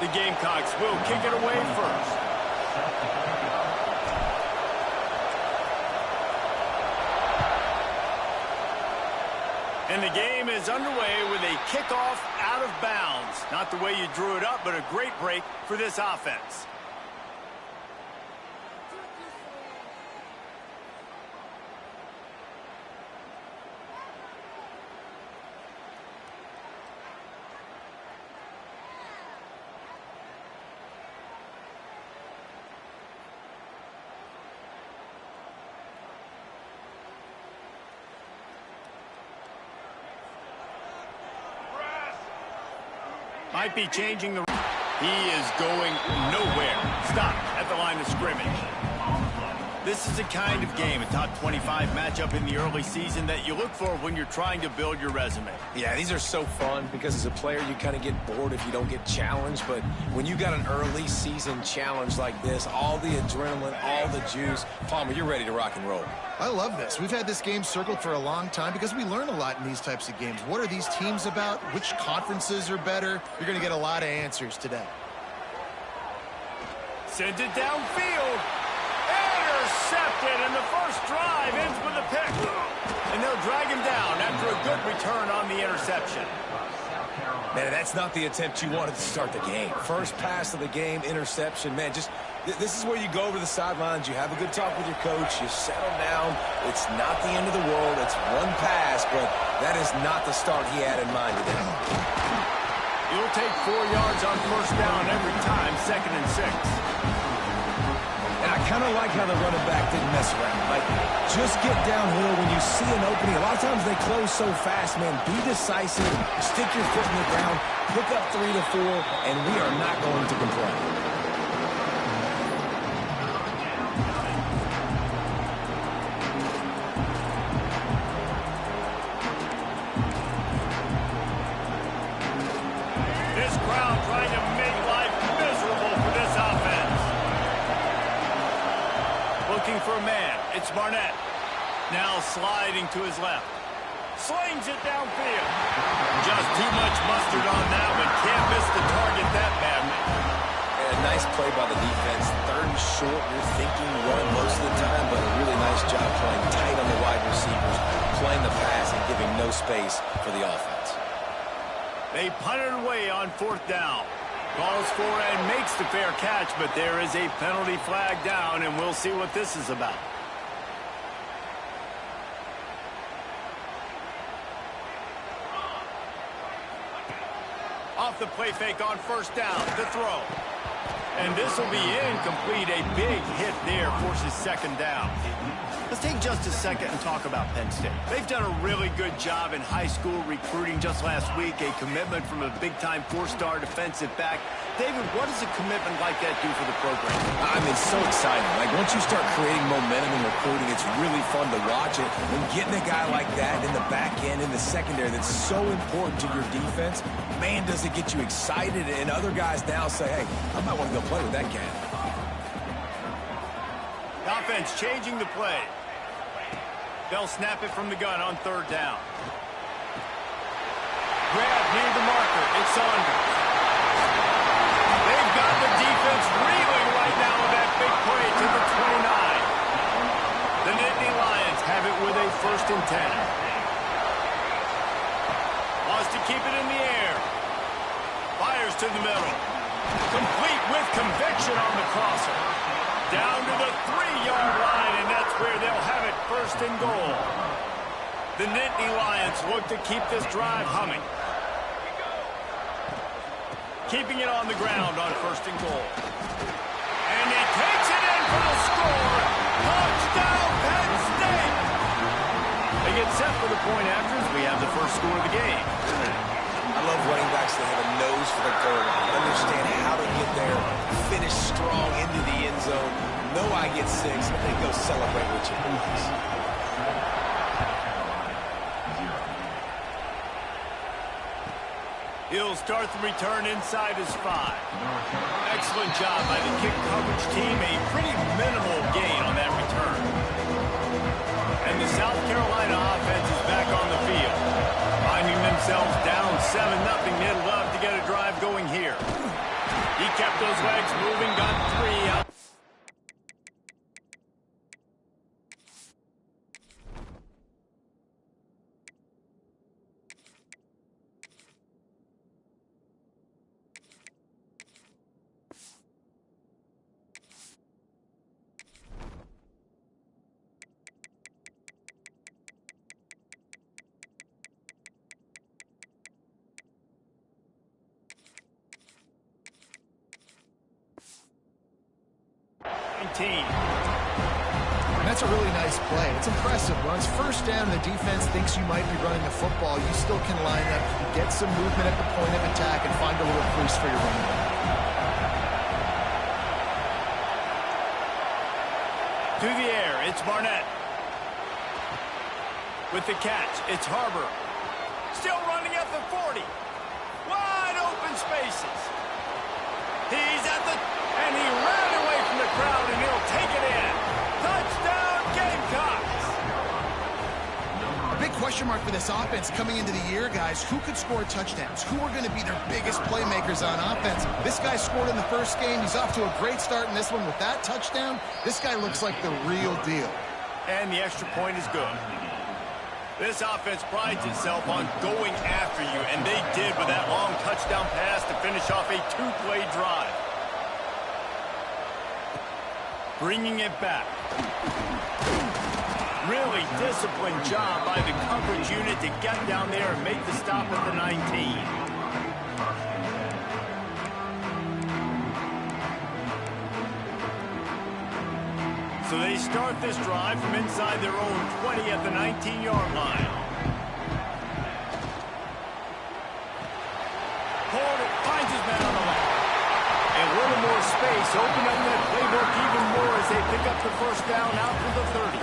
The Gamecocks will kick it away first. And the game is underway with a kickoff out of bounds. Not the way you drew it up, but a great break for this offense. Might be changing the... He is going nowhere. Stop at the line of scrimmage. This is the kind of game, a top 25 matchup in the early season, that you look for when you're trying to build your resume. Yeah, these are so fun because as a player, you kind of get bored if you don't get challenged. But when you got an early season challenge like this, all the adrenaline, all the juice, Palmer, you're ready to rock and roll. I love this. We've had this game circled for a long time because we learn a lot in these types of games. What are these teams about? Which conferences are better? You're going to get a lot of answers today. Sends it downfield. Intercepted, and the first drive ends with a pick. And they'll drag him down after a good return on the interception. Man, that's not the attempt you wanted to start the game. First pass of the game, interception. Man, just this is where you go over the sidelines. You have a good talk with your coach. You settle down. It's not the end of the world. It's one pass, but that is not the start he had in mind today. You'll take 4 yards on first down every time, 2nd and 6. And I kind of like how the running back didn't mess around. Like, just get downhill when you see an opening. A lot of times they close so fast, man. Be decisive, stick your foot in the ground, pick up 3 to 4, and we are not going to complain. This crowd trying to make life miserable for this offense. Looking for a man. It's Barnett. Now sliding to his left. Slings it downfield. Just too much mustard on that one. Can't miss the target that badly. And a nice play by the defense. 3rd and short. You're thinking run most of the time, but a really nice job playing tight on the wide receivers, playing the pass and giving no space for the offense. They punt it away on 4th down. Calls for and makes the fair catch, but there is a penalty flag down, and we'll see what this is about. Off the play fake on 1st down, the throw. And this will be incomplete. A big hit there forces 2nd down. Let's take just a second and talk about Penn State. They've done a really good job in high school recruiting. Just last week, a commitment from a big-time 4-star defensive back. David, what does a commitment like that do for the program? I mean, so exciting. Like, once you start creating momentum in recruiting, it's really fun to watch it. And getting a guy like that in the back end, in the secondary, that's so important to your defense, man, does it get you excited. And other guys now say, hey, I might want to go play with that cat. Offense changing the play. They'll snap it from the gun on 3rd down. Grab near the marker. It's Saunders. They've got the defense reeling right now with that big play to the 29. The Nittany Lions have it with a 1st and 10. Wants to keep it in the air. Fires to the middle. Complete with conviction on the crosser. Down to the 3-yard line, and that's where they'll have it 1st and goal. The Nittany Lions look to keep this drive humming. Keeping it on the ground on 1st and goal. And he takes it in for the score. Touchdown, Penn State! They get set for the point after as we have the first score of the game. I love running backs that have a nose for the goal line. Understand how to get there, finish strong into the end zone. Know I get 6, and then go celebrate with your boys. He'll start the return inside his 5. Excellent job by the kick coverage team. A pretty minimal gain on that return. And the South Carolina offense is back on the field. Finding themselves down 7-0. They'd love to get a drive going here. kept those legs moving, got 3 out. And that's a really nice play. It's impressive. When it's first down and the defense thinks you might be running the football, you still can line up, get some movement at the point of attack, and find a little crease for your running back. To the air, it's Barnett. With the catch, it's Harbor. Still running at the 40. Wide open spaces. He's at the... And he ran away from the crowd, and he'll take it in. Touchdown, Gamecocks! Big question mark for this offense coming into the year, guys. Who could score touchdowns? Who are going to be their biggest playmakers on offense? This guy scored in the first game. He's off to a great start in this one with that touchdown. This guy looks like the real deal. And the extra point is good. This offense prides itself on going after you, and they did with that long touchdown pass to finish off a 2-play drive. Bringing it back. Really disciplined job by the coverage unit to get down there and make the stop at the 19. So they start this drive from inside their own 20 at the 19-yard line. Porter finds his man on the line. And a little more space, open up that playbook even more as they pick up the first down out to the 30.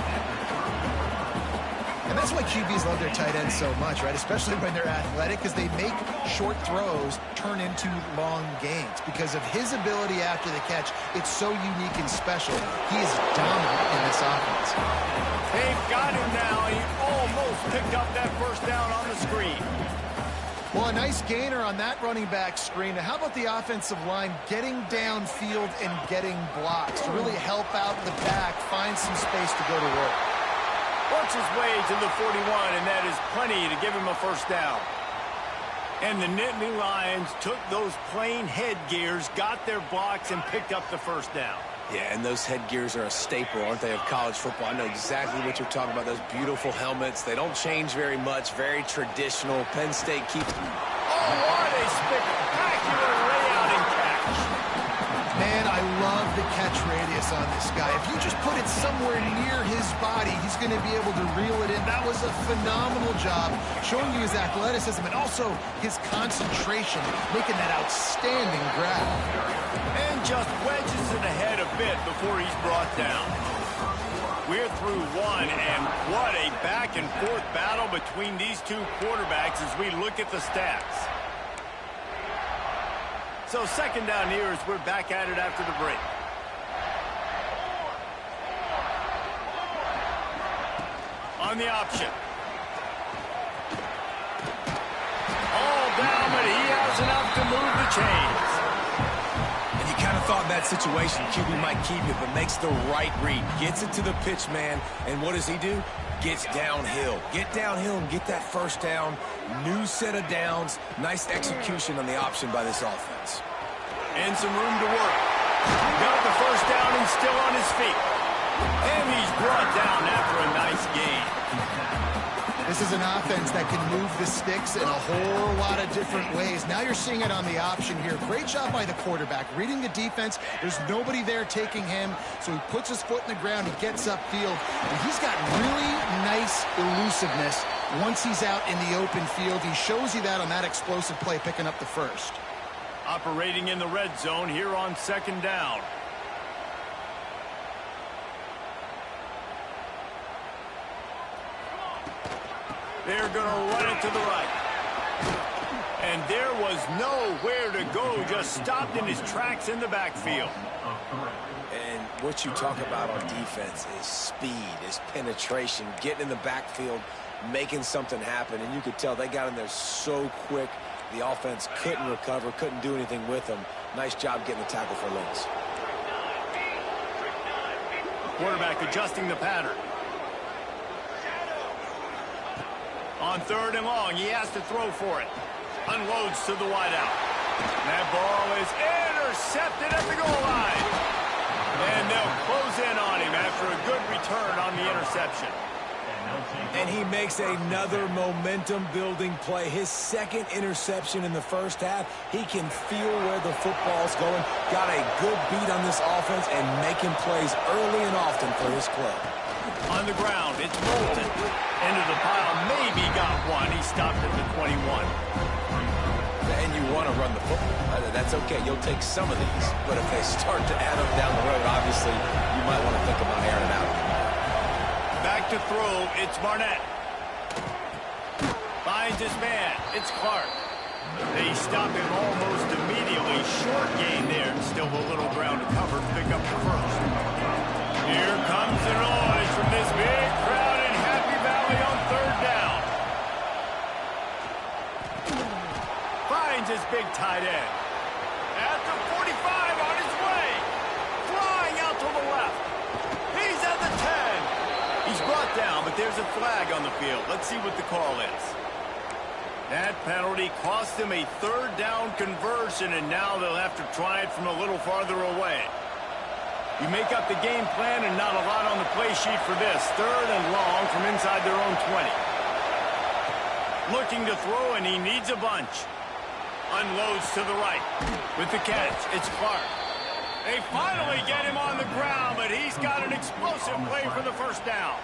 And that's why QBs love their tight ends so much, right? Especially when they're athletic, because they make short throws turn into long gains. Because of his ability after the catch, it's so unique and special. He is dominant in this offense. They've got him now. He almost picked up that first down on the screen. Well, a nice gainer on that running back screen. Now, how about the offensive line getting downfield and getting blocks to really help out the back, find some space to go to work? Works his way to the 41, and that is plenty to give him a first down. And the Nittany Lions took those plain headgears, got their blocks, and picked up the first down. Yeah, and those headgears are a staple, aren't they, of college football? I know exactly what you're talking about, those beautiful helmets. They don't change very much, very traditional. Penn State keeps... Oh, what a spectacular layout and catch. Man, I love the catch radius on this guy. If you just put it somewhere near his body, he's going to be able to reel it in. That was a phenomenal job, showing you his athleticism and also his concentration, making that outstanding grab. And just wedges it ahead a bit before he's brought down. We're through one, and what a back-and-forth battle between these two quarterbacks as we look at the stats. So second down here as we're back at it after the break. On the option. All down, but he has enough to move the chains. And you kind of thought in that situation QB might keep it, but makes the right read. Gets it to the pitch man, and what does he do? Gets downhill. Get downhill and get that first down. New set of downs. Nice execution on the option by this offense. And some room to work. Got the first down and still on his feet. And he's brought down after a nice gain. This is an offense that can move the sticks in a whole lot of different ways. Now you're seeing it on the option here. Great job by the quarterback. Reading the defense, there's nobody there taking him, so he puts his foot in the ground, he gets upfield, and he's got really nice elusiveness once he's out in the open field. He shows you that on that explosive play, picking up the first. Operating in the red zone here on second down. They're going to run it to the right. And there was nowhere to go, just stopped in his tracks in the backfield. And what you talk about on defense is speed, is penetration, getting in the backfield, making something happen. And you could tell they got in there so quick, the offense couldn't recover, couldn't do anything with them. Nice job getting the tackle for loss. Quarterback adjusting the pattern. On 3rd and long, he has to throw for it. Unloads to the wideout. That ball is intercepted at the goal line. And they'll close in on him after a good return on the interception. And he makes another momentum-building play. His 2nd interception in the first half. He can feel where the football's going. Got a good beat on this offense and making plays early and often for his club. On the ground, it's Bolton. Into the pile, maybe got one. He stopped at the 21. And you want to run the football. That's okay. You'll take some of these. But if they start to add up down the road, obviously, you might want to think about airing it out. Back to throw, it's Barnett. Finds his man, it's Clark. They stop him almost immediately. Short gain there, still a little ground to cover to pick up the first. Here comes the noise from this big crowd in Happy Valley on 3rd down. Finds his big tight end. At the 45 on his way. Flying out to the left. He's at the 10. He's brought down, but there's a flag on the field. Let's see what the call is. That penalty cost him a 3rd down conversion, and now they'll have to try it from a little farther away. You make up the game plan and not a lot on the play sheet for this. 3rd and long from inside their own 20. Looking to throw, and he needs a bunch. Unloads to the right. With the catch, it's Clark. They finally get him on the ground, but he's got an explosive play for the first down.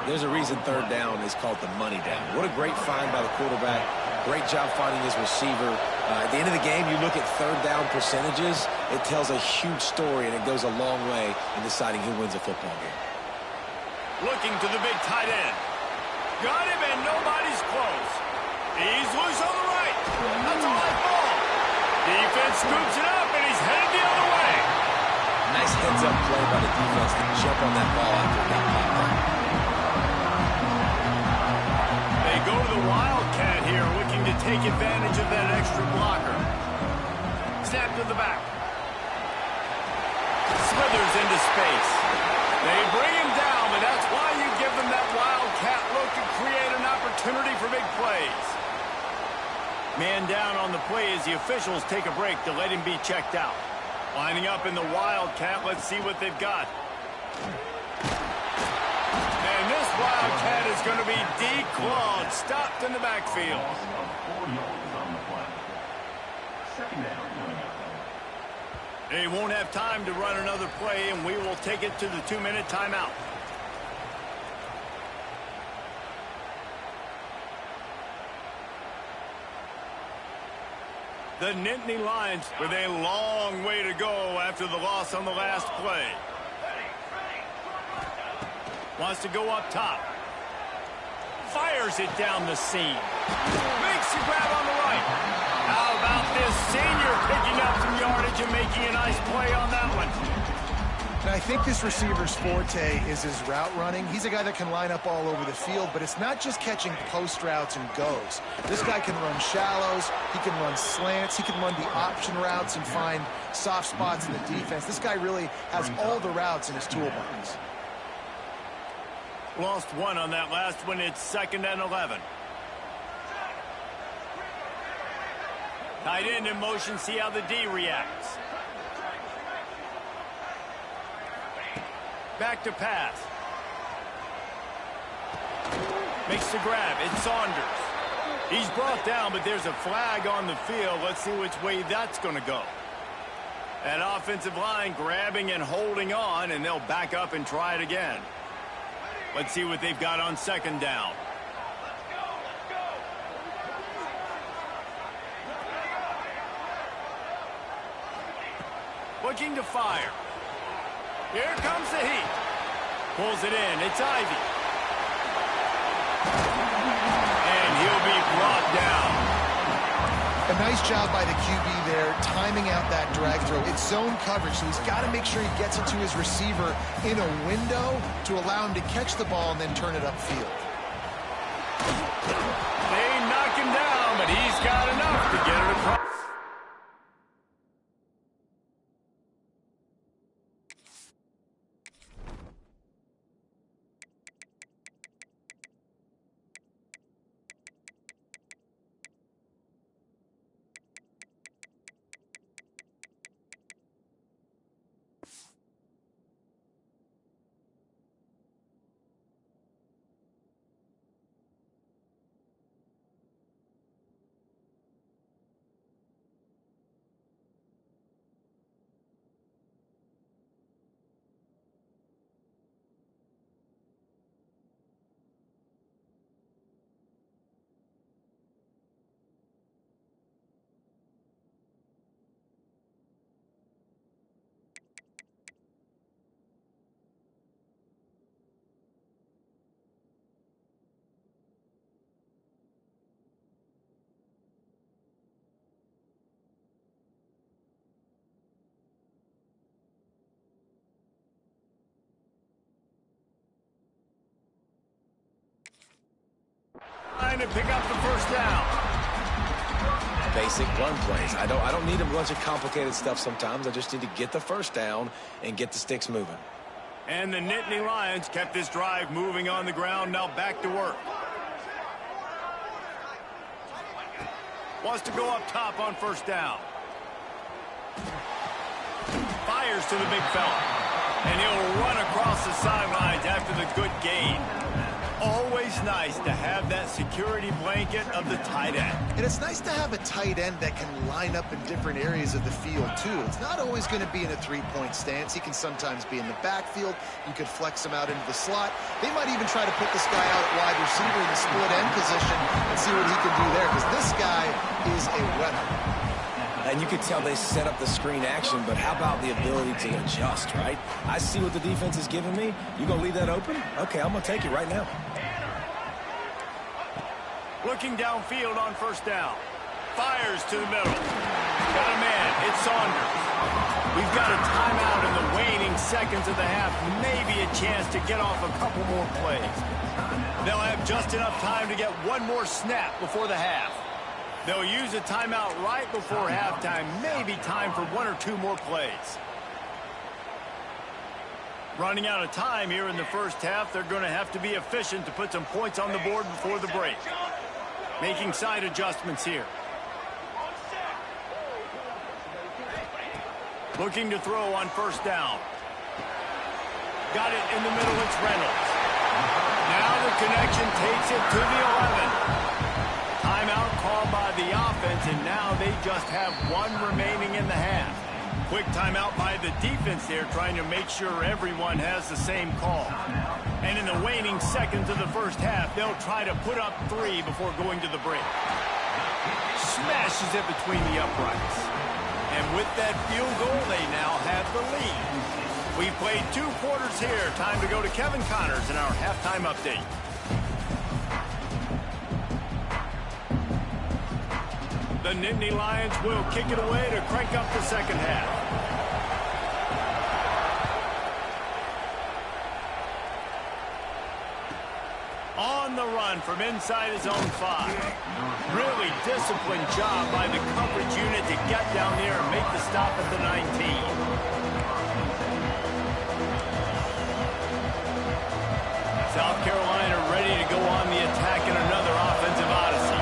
There's a reason 3rd down is called the money down. What a great find by the quarterback. Great job finding his receiver. At the end of the game, you look at 3rd down percentages. It tells a huge story, and it goes a long way in deciding who wins a football game. Looking to the big tight end. Got him, and nobody's close. He's loose on the right. That's a high ball. Defense scoops it up, and he's headed the other way. Nice heads-up play by the defense to jump on that ball after it got popped up. They go to the Wildcat here, looking to take advantage of that extra blocker. Snap to the back. Slithers into space. They bring him down, but that's why you give them that Wildcat look to create an opportunity for big plays. Man down on the play as the officials take a break to let him be checked out. Lining up in the Wildcat, let's see what they've got. And this Wildcat is going to be declawed, stopped in the backfield. They won't have time to run another play, and we will take it to the 2-minute timeout. The Nittany Lions with a long way to go after the loss on the last play. Wants to go up top. Fires it down the seam. Makes the grab on the right. How about this senior picking up some yardage and making a nice play on that one? And I think this receiver's forte is his route running. He's a guy that can line up all over the field, but it's not just catching post routes and goes. This guy can run shallows, he can run slants, he can run the option routes and find soft spots in the defense. This guy really has all the routes in his toolbox. Lost one on that last one. It's 2nd and 11. Tight end in motion, see how the D reacts. Back to pass. Makes the grab. It's Saunders. He's brought down, but there's a flag on the field. Let's see which way that's going to go. That offensive line grabbing and holding on, and they'll back up and try it again. Let's see what they've got on 2nd down. Looking to fire. Here comes the heat. Pulls it in. It's Ivy. And he'll be brought down. A nice job by the QB there, timing out that drag throw. It's zone coverage, so he's got to make sure he gets it to his receiver in a window to allow him to catch the ball and then turn it upfield. They knock him down, but he's got enough to get it across. and pick up the first down. Basic run plays. I don't need a bunch of complicated stuff sometimes. I just need to get the first down and get the sticks moving. And the Nittany Lions kept this drive moving on the ground. Now back to work. Wants to go up top on first down. Fires to the big fella. And he'll run across the sidelines after the good gain. Always nice to have that security blanket of the tight end. And it's nice to have a tight end that can line up in different areas of the field, too. It's not always going to be in a three-point stance. He can sometimes be in the backfield. You could flex him out into the slot. They might even try to put this guy out at wide receiver in the split end position and see what he can do there, because this guy is a weapon. And you could tell they set up the screen action, but how about the ability to adjust, right? I see what the defense is giving me. You going to leave that open? Okay, I'm going to take it right now. Looking downfield on first down. Fires to the middle. Got a man. It's Saunders. We've got a timeout in the waning seconds of the half. Maybe a chance to get off a couple more plays. They'll have just enough time to get one more snap before the half. They'll use a timeout right before halftime. Maybe time for one or two more plays. Running out of time here in the first half. They're going to have to be efficient to put some points on the board before the break. Making side adjustments here. Looking to throw on first down. Got it in the middle. It's Reynolds. Now the connection takes it to the 11. Timeout called by the offense, and now they just have one remaining in the half. Quick timeout by the defense there, trying to make sure everyone has the same call. And in the waning seconds of the first half, they'll try to put up 3 before going to the break. Smashes it between the uprights. And with that field goal, they now have the lead. We've played 2 quarters here. Time to go to Kevin Connors in our halftime update. The Nittany Lions will kick it away to crank up the second half. On the run from inside his own 5. Really disciplined job by the coverage unit to get down there and make the stop at the 19. South Carolina ready to go on the attack in another offensive odyssey.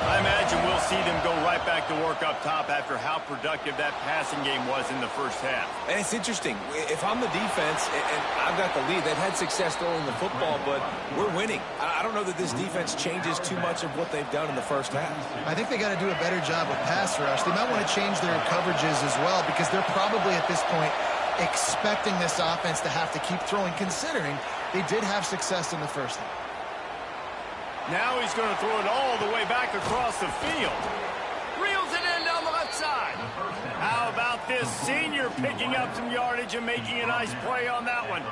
I imagine we'll see them go right back to work up top after how productive that passing game was in the first half. And it's interesting. If I'm the defense and I've got the lead, they've had success throwing the football, but we're winning. I don't know that this defense changes too much of what they've done in the first half. I think they got to do a better job with pass rush. They might want to change their coverages as well, because they're probably at this point expecting this offense to have to keep throwing, considering they did have success in the first half. Now he's going to throw it all the way back across the field. Reels it in down the left side. How about this senior picking up some yardage and making a nice play on that one?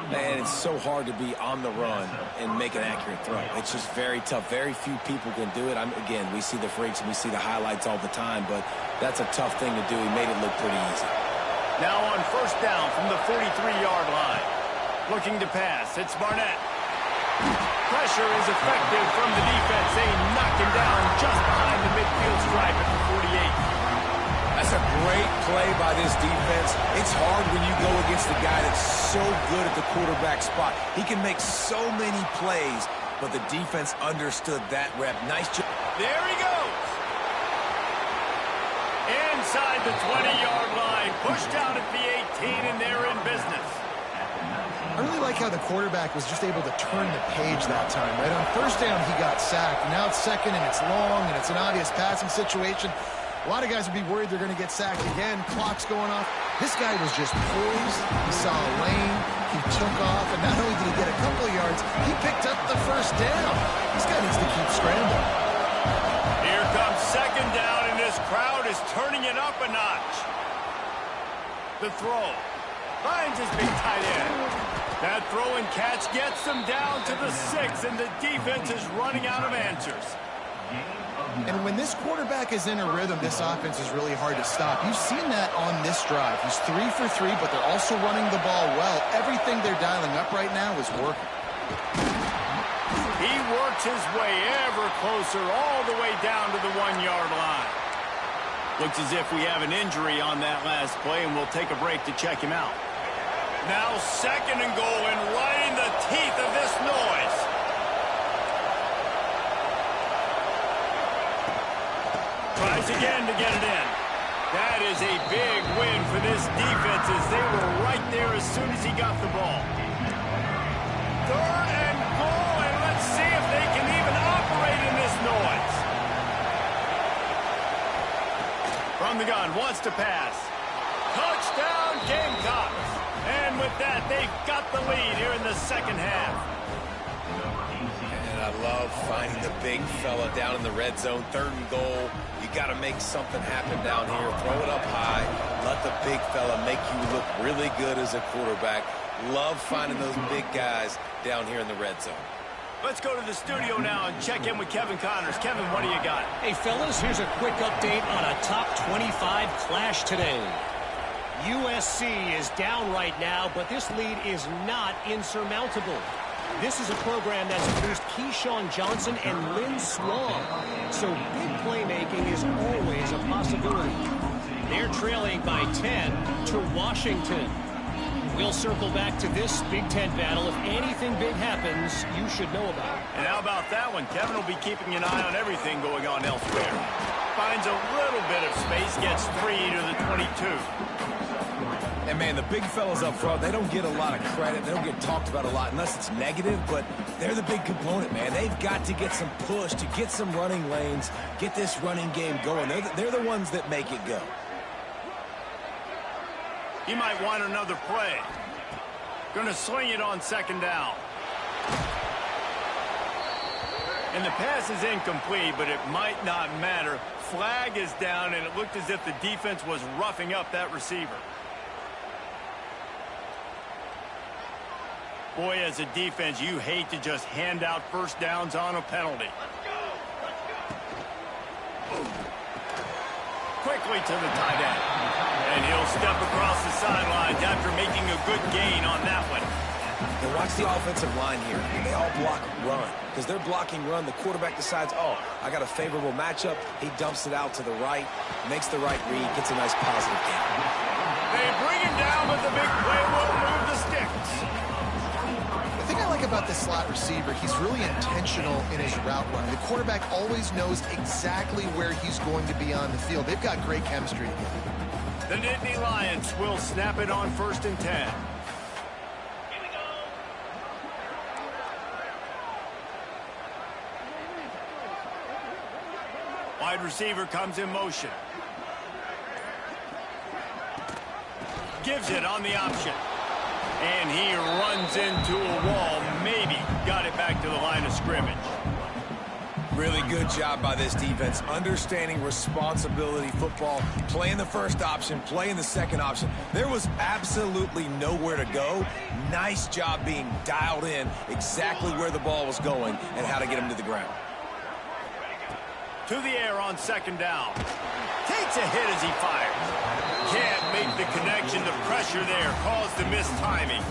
Man, it's so hard to be on the run and make an accurate throw. It's just very tough. Very few people can do it. Again, we see the freaks and we see the highlights all the time, but that's a tough thing to do. He made it look pretty easy. Now on first down from the 43-yard line. Looking to pass. It's Barnett. Pressure is effective from the defense. They knock him down just behind the midfield stripe at the 48. That's a great play by this defense. It's hard when you go against a guy that's so good at the quarterback spot. He can make so many plays, but the defense understood that rep. Nice job. There he goes. Inside the 20-yard line. Pushed out at the 18, and they're in business. I really like how the quarterback was just able to turn the page that time, right? On first down, he got sacked. Now it's second, and it's long, and it's an obvious passing situation. A lot of guys would be worried they're going to get sacked again. Clock's going off. This guy was just poised. He saw a lane. He took off, and not only did he get a couple of yards, he picked up the first down. This guy needs to keep scrambling. Here comes second down, and this crowd is turning it up a notch. The throw. Finds his big tight end. That throw and catch gets them down to the 6, and the defense is running out of answers. And when this quarterback is in a rhythm, this offense is really hard to stop. You've seen that on this drive. He's 3 for 3, but they're also running the ball well. Everything they're dialing up right now is working. He works his way ever closer all the way down to the 1-yard line. Looks as if we have an injury on that last play, and we'll take a break to check him out. Now 2nd and goal, and right in the teeth of this noise. Tries again to get it in. That is a big win for this defense as they were right there as soon as he got the ball. 3rd and goal, and let's see if they can even operate in this noise. From the gun, wants to pass. Touchdown, Gamecocks. And with that, they've got the lead here in the 2nd half. And I love finding the big fella down in the red zone. 3rd and goal. You got to make something happen down here. Throw it up high. Let the big fella make you look really good as a quarterback. Love finding those big guys down here in the red zone. Let's go to the studio now and check in with Kevin Connors. Kevin, what do you got? Hey, fellas, here's a quick update on a top 25 clash today. USC is down right now, but this lead is not insurmountable. This is a program that's produced Keyshawn Johnson and Lynn Swan, so big playmaking is always a possibility. They're trailing by 10 to Washington. We'll circle back to this Big Ten battle. If anything big happens, you should know about it. And how about that one? Kevin will be keeping an eye on everything going on elsewhere. Finds a little bit of space, gets 3 to the 22. And, man, the big fellas up front, they don't get a lot of credit. They don't get talked about a lot unless it's negative, but they're the big component, man. They've got to get some push, to get some running lanes, get this running game going. They're the ones that make it go. He might want another play. Going to swing it on 2nd down. And the pass is incomplete, but it might not matter. Flag is down, and it looked as if the defense was roughing up that receiver. Boy, as a defense, you hate to just hand out 1st downs on a penalty. Quickly to the tight end. And he'll step across the sidelines after making a good gain on that one. And watch the offensive line here. They all block run. Because they're blocking run, the quarterback decides, oh, I got a favorable matchup. He dumps it out to the right, makes the right read, gets a nice positive gain. They bring him down, but the big play will move the sticks. The thing I like about this slot receiver, he's really intentional in his route running. The quarterback always knows exactly where he's going to be on the field. They've got great chemistry. The Nittany Lions will snap it on 1st and 10. Wide receiver comes in motion. Gives it on the option. And he runs into a wall. Maybe got it back to the line of scrimmage. Really good job by this defense, understanding responsibility football, playing the 1st option, playing the 2nd option. There was absolutely nowhere to go. Nice job being dialed in exactly where the ball was going and how to get him to the ground. To the air on 2nd down. Takes a hit as he fires. Can't make the connection. The pressure there caused the missed timing.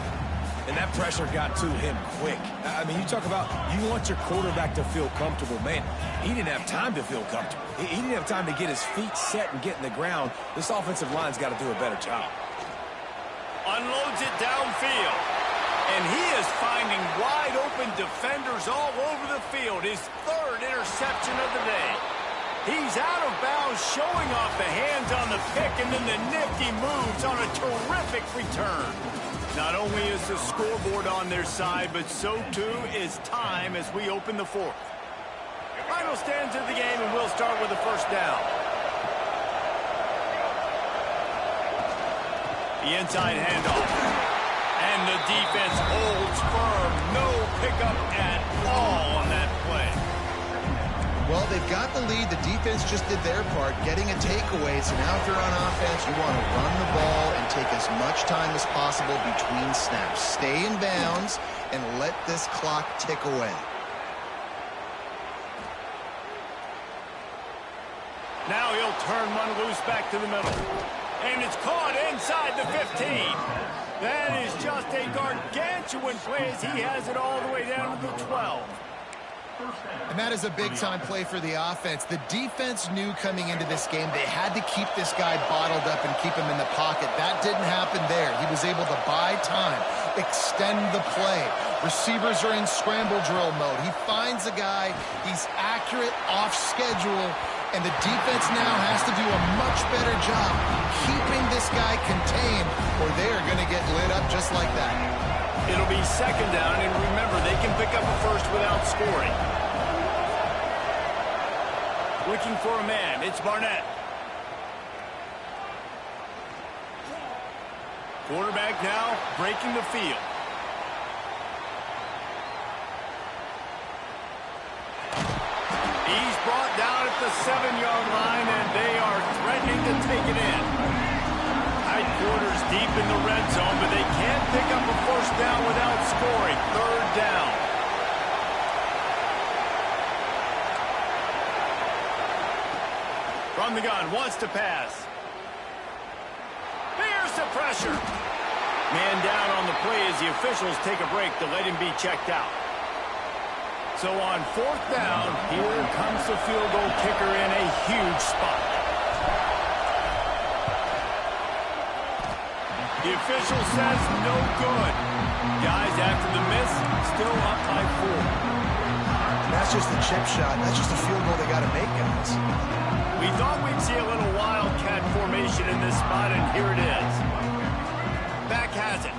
And that pressure got to him quick. I mean, you talk about you want your quarterback to feel comfortable. Man, he didn't have time to feel comfortable. He didn't have time to get his feet set and get in the ground. This offensive line's got to do a better job. Unloads it downfield. And he is finding wide open defenders all over the field. His 3rd interception of the day. He's out of bounds, showing off the hands on the pick, and then the nifty moves on a terrific return. Not only is the scoreboard on their side, but so too is time as we open the 4th. Final stands of the game, and we'll start with the 1st down. The inside handoff. And the defense holds firm. No pickup at all on that play. Well, they've got the lead. The defense just did their part, getting a takeaway. So now if you're on offense, you want to run the ball and take as much time as possible between snaps. Stay in bounds and let this clock tick away. Now he'll turn one loose back to the middle. And it's caught inside the 15. That is just a gargantuan play as he has it all the way down to the 12. And that is a big-time play for the offense. The defense knew coming into this game they had to keep this guy bottled up and keep him in the pocket. That didn't happen there. He was able to buy time, extend the play. Receivers are in scramble drill mode. He finds a guy. He's accurate, off schedule, and the defense now has to do a much better job keeping this guy contained, or they are going to get lit up just like that. It'll be second down, and remember, they can pick up a first without scoring. Looking for a man. It's Barnett. Quarterback now breaking the field. He's brought down at the 7-yard line, and they are threatening to take it in. Tight quarters deep in the red zone, but they can't pick up a first down without scoring. Third down. From the gun, wants to pass. Here's the pressure. Man down on the play as the officials take a break to let him be checked out. So on fourth down, here comes the field goal kicker in a huge spot. The official says no good. Guys, after the miss, still up by 4. That's just a chip shot. That's just a field goal they got to make, guys. We thought we'd see a little wildcat formation in this spot, and here it is. Back has it.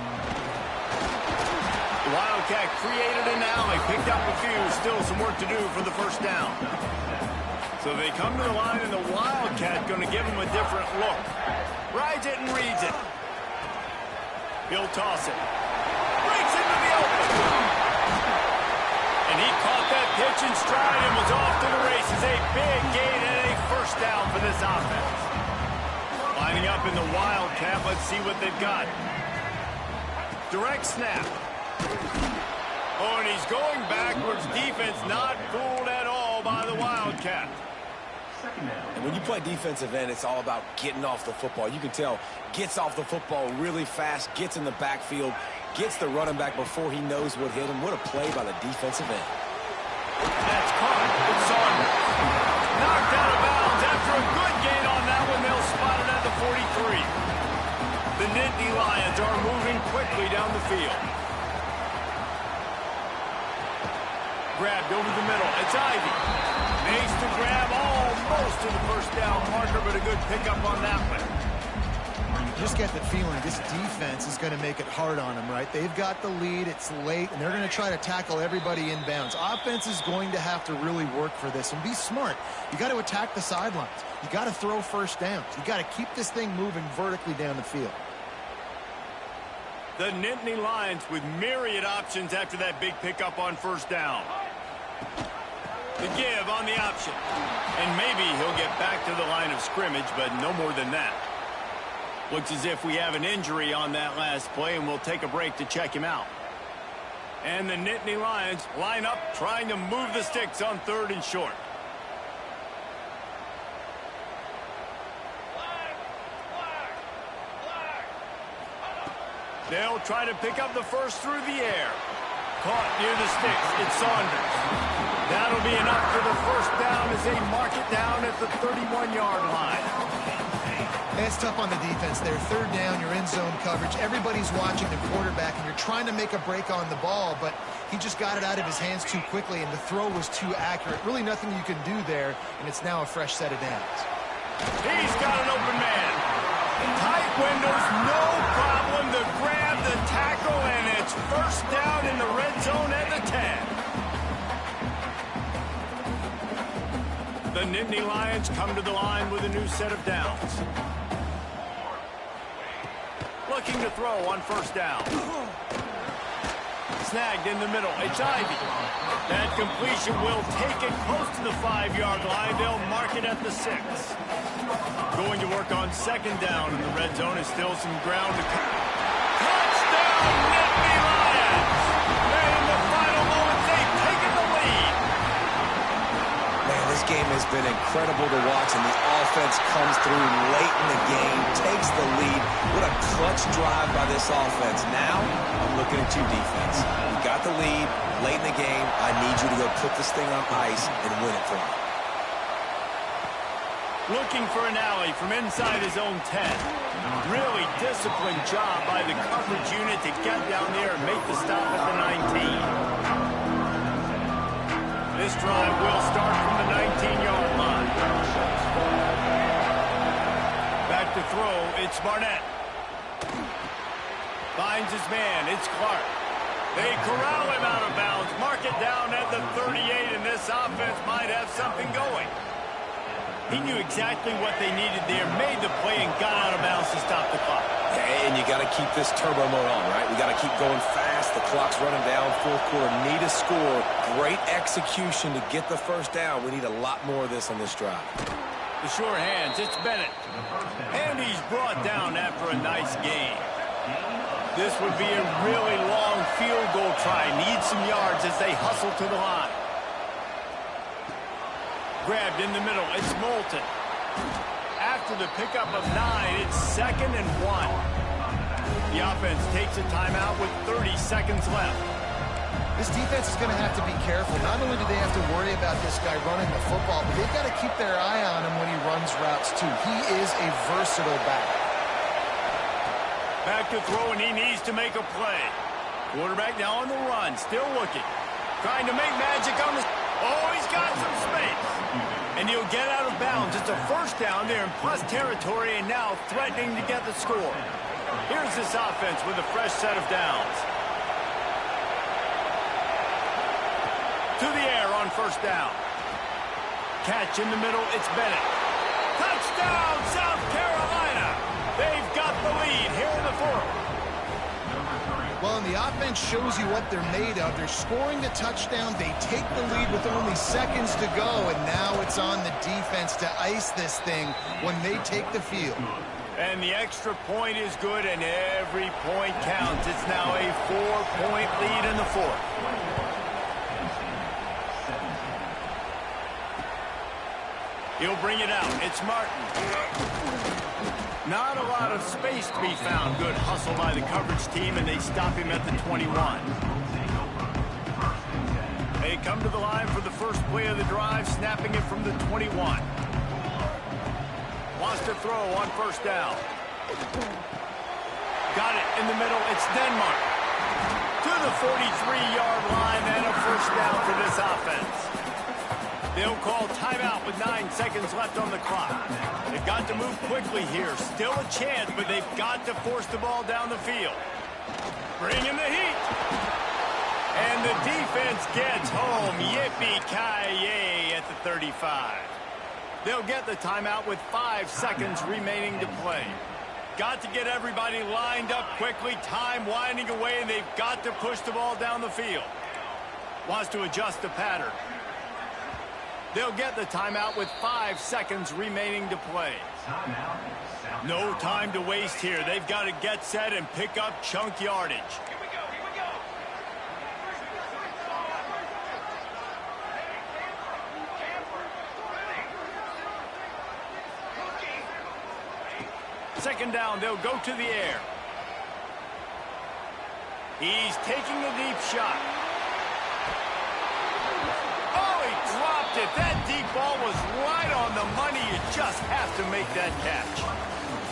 The Wildcat created an alley, picked up a few, still some work to do for the first down. So they come to the line, and the Wildcat going to give them a different look. Rides it and reads it. He'll toss it. Breaks into the open. And he caught that pitch in stride and was off to the races. A big gain and a first down for this offense. Lining up in the Wildcat, let's see what they've got. Direct snap. Oh, and he's going backwards. Defense not fooled at all by the Wildcat. And when you play defensive end, it's all about getting off the football. You can tell, gets off the football really fast, gets in the backfield, gets the running back before he knows what hit him. What a play by the defensive end. That's caught. It's Saunders. Knocked out of bounds after a good gain on that one. They'll spot it at the 43. The Nittany Lions are moving quickly down the field. Grabbed over the middle. It's Ivy. Makes the grab almost to the first down marker, but a good pickup on that one. Just get the feeling this defense is going to make it hard on them, right? They've got the lead. It's late, and they're going to try to tackle everybody inbounds. Offense is going to have to really work for this and be smart. You got to attack the sidelines. You got to throw first downs. You got to keep this thing moving vertically down the field. The Nittany Lions with myriad options after that big pickup on first down. The give on the option. And maybe he'll get back to the line of scrimmage, but no more than that. Looks as if we have an injury on that last play, and we'll take a break to check him out. And the Nittany Lions line up, trying to move the sticks on third and short. They'll try to pick up the first through the air. Caught near the sticks. It's Saunders. That'll be enough for the first down as they mark it down at the 31-yard line. It's tough on the defense there. Third down, you're in zone coverage. Everybody's watching the quarterback, and you're trying to make a break on the ball, but he just got it out of his hands too quickly, and the throw was too accurate. Really nothing you can do there, and it's now a fresh set of downs. He's got an open man. Tight windows, no problem to grab the tackle, and it's first down in the red zone at the 10. The Nittany Lions come to the line with a new set of downs. Looking to throw on first down. Snagged in the middle. It's Ivy. That completion will take it close to the 5-yard line. They'll mark it at the 6. Going to work on second down in the red zone is still some ground to cover. Touchdown, Nittany Lions! And in the final moments, they've taken the lead. Man, this game has been incredible. incredible to watch, and the offense comes through late in the game, takes the lead. What a clutch drive by this offense. Now, I'm looking at you, defense. You got the lead late in the game. I need you to go put this thing on ice and win it for me. Looking for an alley from inside his own 10. Really disciplined job by the coverage unit to get down there and make the stop at the 19. This drive will start from the 19-yard line. Back to throw, it's Barnett. Finds his man, it's Clark. They corral him out of bounds, mark it down at the 38, and this offense might have something going. He knew exactly what they needed there, made the play, and got out of bounds to stop the clock. And you got to keep this turbo mode on, right? We got to keep going fast. The clock's running down, fourth quarter. Need a score. Great execution to get the first down. We need a lot more of this on this drive. The sure hands, it's Bennett. And he's brought down after a nice game. This would be a really long field goal try. Needs some yards as they hustle to the line. Grabbed in the middle, it's Moulton. After the pickup of 9, it's 2nd and 1. The offense takes a timeout with 30 seconds left. This defense is going to have to be careful. Not only do they have to worry about this guy running the football, but they've got to keep their eye on him when he runs routes too. He is a versatile back. Back to throw, and he needs to make a play. Quarterback now on the run, still looking. Trying to make magic on the... Oh, he's got some space. And he'll get out of bounds. It's a first down there in plus territory, and now threatening to get the score. Here's this offense with a fresh set of downs. To the air on first down. Catch in the middle, it's Bennett. Touchdown, South Carolina! They've got the lead here in the fourth. Well, and the offense shows you what they're made of. They're scoring the touchdown. They take the lead with only seconds to go, and now it's on the defense to ice this thing when they take the field. And the extra point is good, and every point counts. It's now a 4-point lead in the fourth. He'll bring it out. It's Martin. Not a lot of space to be found. Good hustle by the coverage team, and they stop him at the 21. They come to the line for the first play of the drive, snapping it from the 21. Wants to throw on first down. Got it in the middle. It's Denmark. To the 43-yard line, and a first down for this offense. They'll call timeout with 9 seconds left on the clock. They've got to move quickly here. Still a chance, but they've got to force the ball down the field. Bring in the heat. And the defense gets home. Yippee-ki-yay at the 35. They'll get the timeout with 5 seconds remaining to play. Got to get everybody lined up quickly. Time winding away, and they've got to push the ball down the field. Wants to adjust the pattern. They'll get the timeout with 5 seconds remaining to play. No time to waste here. They've got to get set and pick up chunk yardage. Here we go. Second down, they'll go to the air. He's taking a deep shot. Dropped it. That deep ball was right on the money. You just have to make that catch.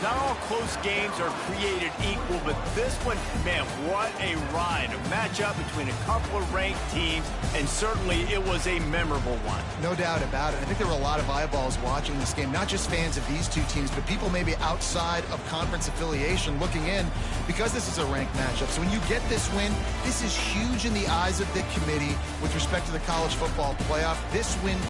Not all close games are created equal, but this one, man, what a ride. A matchup between a couple of ranked teams, and certainly it was a memorable one. No doubt about it. I think there were a lot of eyeballs watching this game, not just fans of these two teams, but people maybe outside of conference affiliation looking in because this is a ranked matchup. So when you get this win, this is huge in the eyes of the committee with respect to the college football playoff. This win